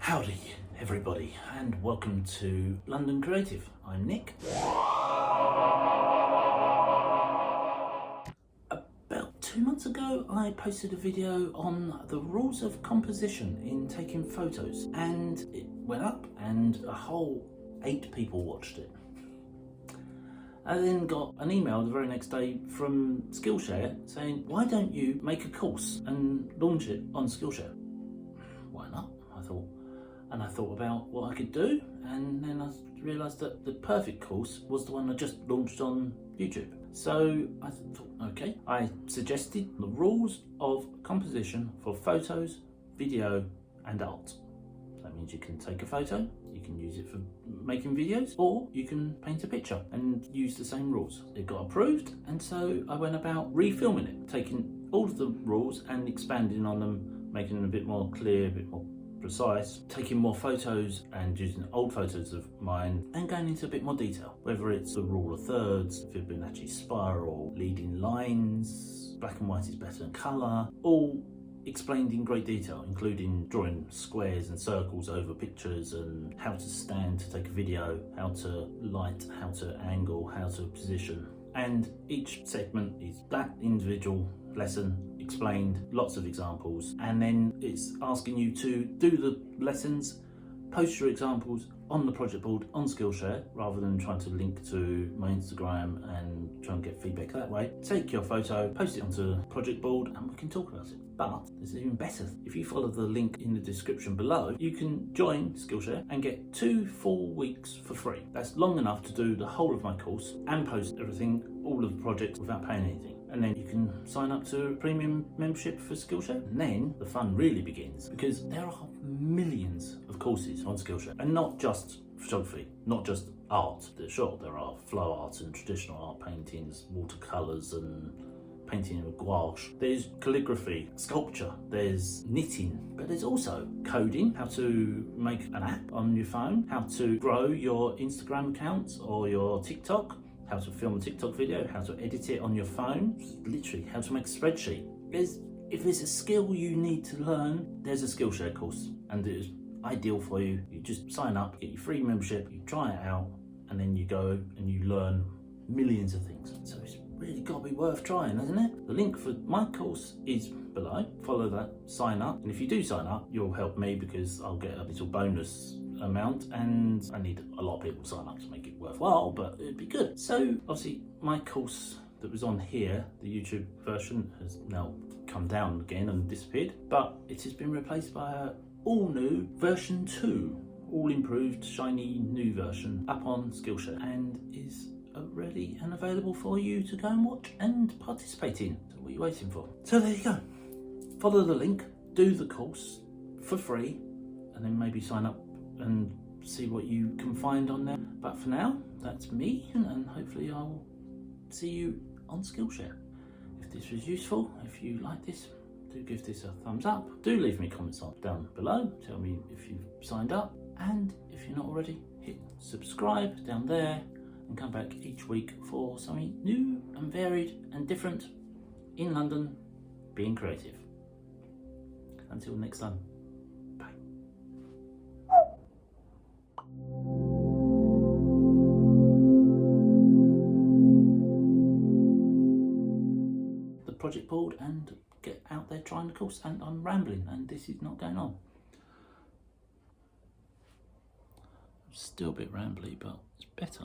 Howdy everybody and welcome to London Creative. I'm Nick. About 2 months ago I posted a video on the rules of composition in taking photos, and it went up and a whole 8 people watched it. I then got an email the very next day from Skillshare saying, why don't you make a course and launch it on Skillshare? Why not? I thought about what I could do, and then I realised that the perfect course was the one I just launched on YouTube. So I thought, okay, I suggested the rules of composition for photos, video and art. That means you can take a photo, you can use it for making videos, or you can paint a picture and use the same rules. It got approved, and so I went about refilming it, taking all of the rules and expanding on them, making them a bit more clear, a bit more precise, taking more photos and using old photos of mine and going into a bit more detail, whether it's the rule of thirds, Fibonacci spiral, leading lines, black and white is better than colour, all explained in great detail, including drawing squares and circles over pictures and how to stand to take a video, how to light, how to angle, how to position. And each segment is that individual lesson explained, lots of examples, and then it's asking you to do the lessons, post your examples on the project board on Skillshare rather than trying to link to my Instagram and try and get feedback that way. Take your photo, post it onto the project board and we can talk about it. But it's even better. If you follow the link in the description below, you can join Skillshare and get 2 full weeks for free. That's long enough to do the whole of my course and post everything, all of the projects, without paying anything. And then you can sign up to a premium membership for Skillshare. And then the fun really begins, because there are millions of courses on Skillshare, and not just photography, not just art. Sure, there are flow art and traditional art, paintings, watercolours and painting with gouache. There's calligraphy, sculpture, there's knitting, but there's also coding, how to make an app on your phone, how to grow your Instagram account or your TikTok, how to film a TikTok video, how to edit it on your phone, literally how to make a spreadsheet. If there's a skill you need to learn, there's a Skillshare course, and it is ideal for you. You just sign up, get your free membership, you try it out, and then you go and you learn millions of things. So it's really got to be worth trying, isn't it? The link for my course is below. Follow that, sign up, and if you do sign up, you'll help me because I'll get a little bonus amount, and I need a lot of people to sign up to make it worthwhile, but it'd be good. So obviously my course that was on here, the YouTube version, has now come down again and disappeared, but it has been replaced by a all new version 2, all improved, shiny new version up on Skillshare, and is ready and available for you to go and watch and participate in. So what are you waiting for? So there you go. Follow the link, do the course for free, and then maybe sign up and see what you can find on there. But for now, that's me, and hopefully I'll see you on Skillshare. If this was useful, if you like this, do give this a thumbs up. Do leave me comments down below. Tell me if you've signed up, and if you're not already, hit subscribe down there and come back each week for something new and varied and different in London, being creative. Until next time. Project board and get out there trying the course, and I'm rambling and this is not going on. I'm still a bit rambly, but it's better.